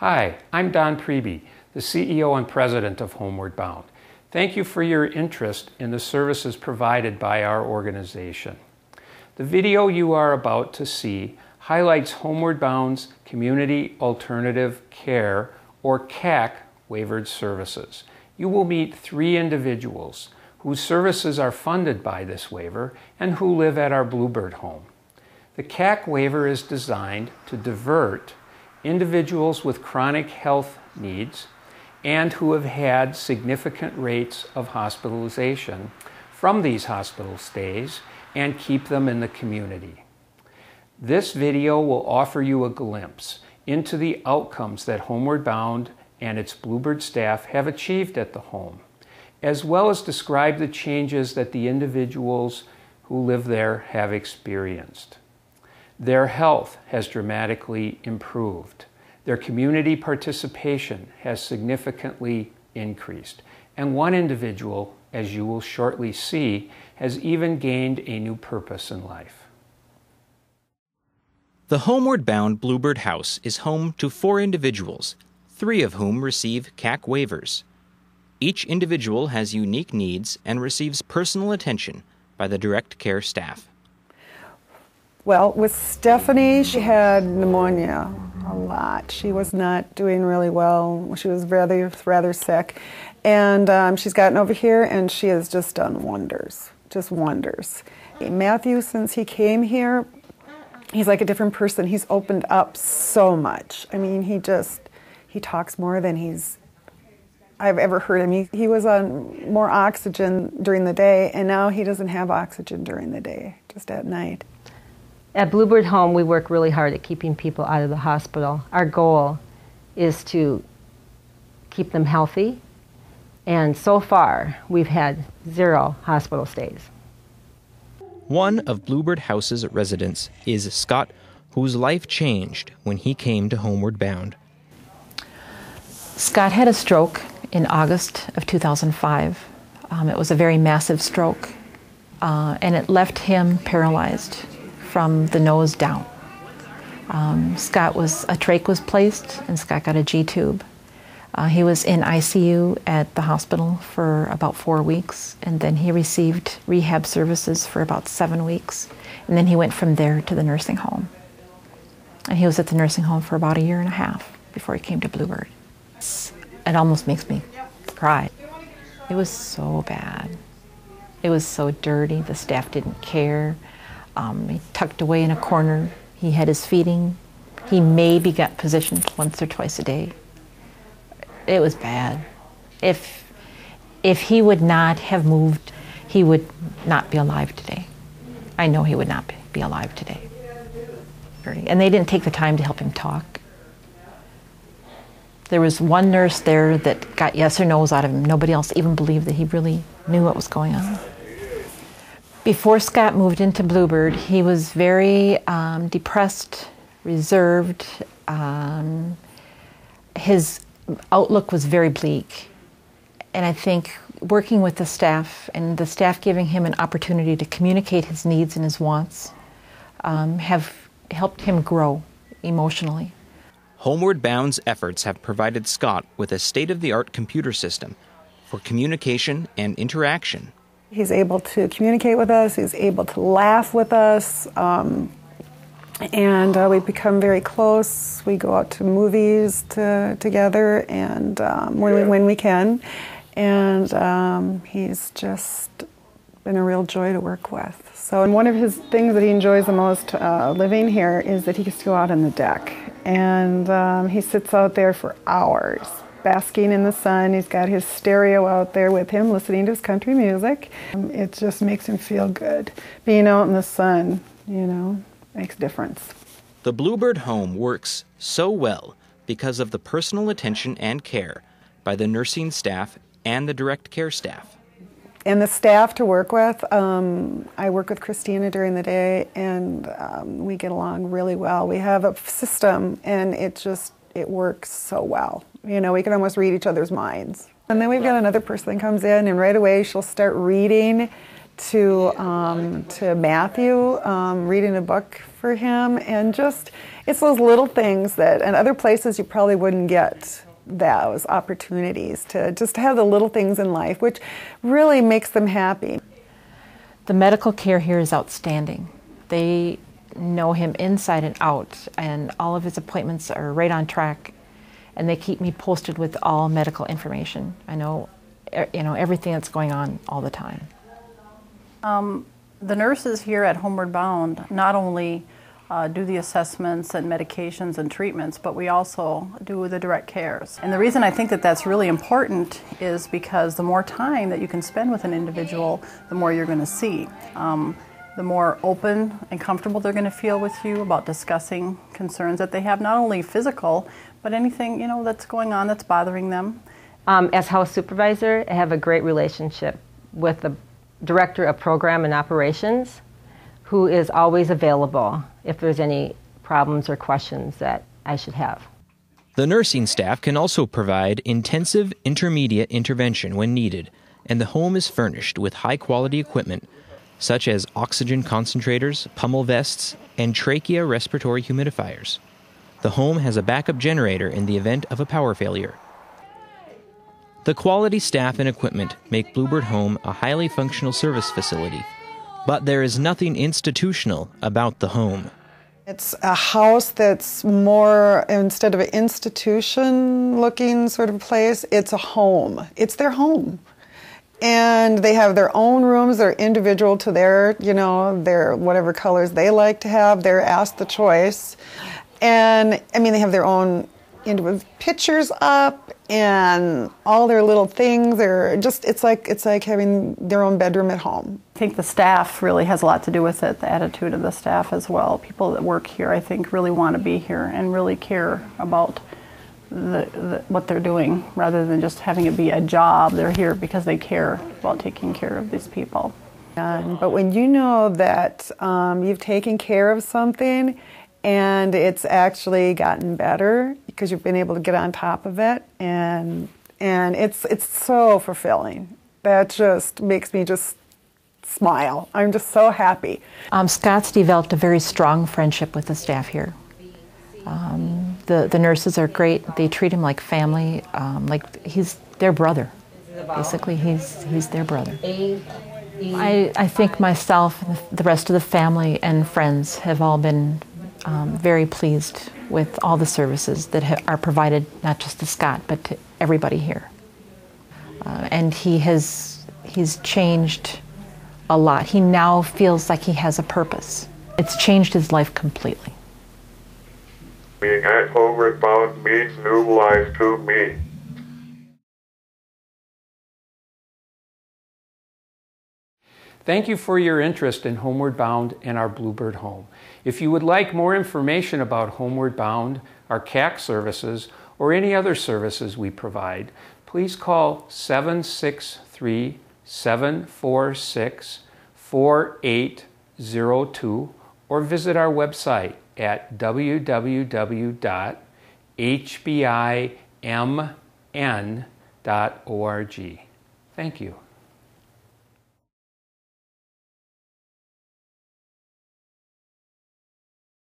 Hi, I'm Don Priebe, the CEO and President of Homeward Bound. Thank you for your interest in the services provided by our organization. The video you are about to see highlights Homeward Bound's Community Alternative Care, or CAC Waivered services. You will meet 3 individuals whose services are funded by this waiver and who live at our Bluebird home. The CAC waiver is designed to divert individuals with chronic health needs and who have had significant rates of hospitalization from these hospital stays and keep them in the community. This video will offer you a glimpse into the outcomes that Homeward Bound and its Bluebird staff have achieved at the home, as well as describe the changes that the individuals who live there have experienced. Their health has dramatically improved. Their community participation has significantly increased. And one individual, as you will shortly see, has even gained a new purpose in life. The Homeward Bound Bluebird House is home to 4 individuals, 3 of whom receive CAC waivers. Each individual has unique needs and receives personal attention by the direct care staff. Well, with Stephanie, she had pneumonia a lot. She was not doing really well. She was rather sick. And she's gotten over here and she has just done wonders, just wonders. Matthew, since he came here, he's like a different person. He's opened up so much. I mean, he talks more than I've ever heard him. He was on more oxygen during the day, and now he doesn't have oxygen during the day, just at night. At Bluebird Home, we work really hard at keeping people out of the hospital. Our goal is to keep them healthy, and so far, we've had 0 hospital stays. One of Bluebird House's residents is Scott, whose life changed when he came to Homeward Bound. Scott had a stroke in August of 2005. It was a very massive stroke, and it left him paralyzed from the nose down. A trach was placed, and Scott got a G-tube. He was in ICU at the hospital for about 4 weeks, and then he received rehab services for about 7 weeks, and then he went from there to the nursing home. And he was at the nursing home for about 1.5 years before he came to Bluebird. It almost makes me cry. It was so bad. It was so dirty. The staff didn't care. He tucked away in a corner. He had his feeding. He maybe got positioned once or twice a day. It was bad. If he would not have moved, he would not be alive today. I know he would not be alive today. And they didn't take the time to help him talk. There was one nurse there that got yes or no's out of him. Nobody else even believed that he really knew what was going on. Before Scott moved into Bluebird, he was very depressed, reserved. His outlook was very bleak. And I think working with the staff and the staff giving him an opportunity to communicate his needs and his wants have helped him grow emotionally. Homeward Bound's efforts have provided Scott with a state-of-the-art computer system for communication and interaction. He's able to communicate with us, he's able to laugh with us, and we've become very close. We go out to movies together and when we can, and he's just been a real joy to work with. So, and one of his things that he enjoys the most living here is that he gets to go out on the deck, and he sits out there for hours, basking in the sun. He's got his stereo out there with him, listening to his country music. It just makes him feel good. Being out in the sun, makes a difference. The Bluebird home works so well because of the personal attention and care by the nursing staff and the direct care staff. And the staff to work with, I work with Christina during the day, and we get along really well. We have a system, and it works so well. We can almost read each other's minds. And then we've got another person that comes in, and right away she'll start reading to Matthew, reading a book for him, and It's those little things that, in other places you probably wouldn't get those opportunities to just have the little things in life, which really makes them happy. The medical care here is outstanding. They know him inside and out, and all of his appointments are right on track, and they keep me posted with all medical information. I know, everything that's going on all the time. The nurses here at Homeward Bound not only do the assessments and medications and treatments, but we also do the direct cares. And the reason I think that that's really important is because the more time that you can spend with an individual, the more you're going to see. The more open and comfortable they're going to feel with you about discussing concerns that they have, not only physical, but anything that's going on that's bothering them. As house supervisor, I have a great relationship with the director of program and operations, who is always available if there's any problems or questions that I should have. The nursing staff can also provide intensive intermediate intervention when needed, and the home is furnished with high-quality equipment such as oxygen concentrators, pummel vests, and trachea respiratory humidifiers. The home has a backup generator in the event of a power failure. The quality staff and equipment make Bluebird Home a highly functional service facility, but there is nothing institutional about the home. It's a house that's more, instead of an institution-looking sort of place, it's a home. It's their home. And they have their own rooms. They're individual to their, their whatever colors they like to have. They're asked the choice. And, they have their own individual pictures up and all their little things. They're just, it's like having their own bedroom at home. I think the staff really has a lot to do with it, the attitude of the staff as well. People that work here, I think, really want to be here and really care about what they're doing, rather than just having it be a job. They're here because they care about taking care of these people. But when you know that you've taken care of something and it's actually gotten better because you've been able to get on top of it, and it's so fulfilling. That just makes me just smile. I'm just so happy. Scott's developed a very strong friendship with the staff here. The nurses are great. They treat him like family, like he's their brother. Basically, he's their brother. I think myself, the rest of the family and friends have all been very pleased with all the services that are provided, not just to Scott, but to everybody here. And he's changed a lot. He now feels like he has a purpose. It's changed his life completely. Being at Homeward Bound means new life to me. Thank you for your interest in Homeward Bound and our Bluebird Home. If you would like more information about Homeward Bound, our CAC services, or any other services we provide, please call 763-746-4802 or visit our website at www.hbimn.org. Thank you.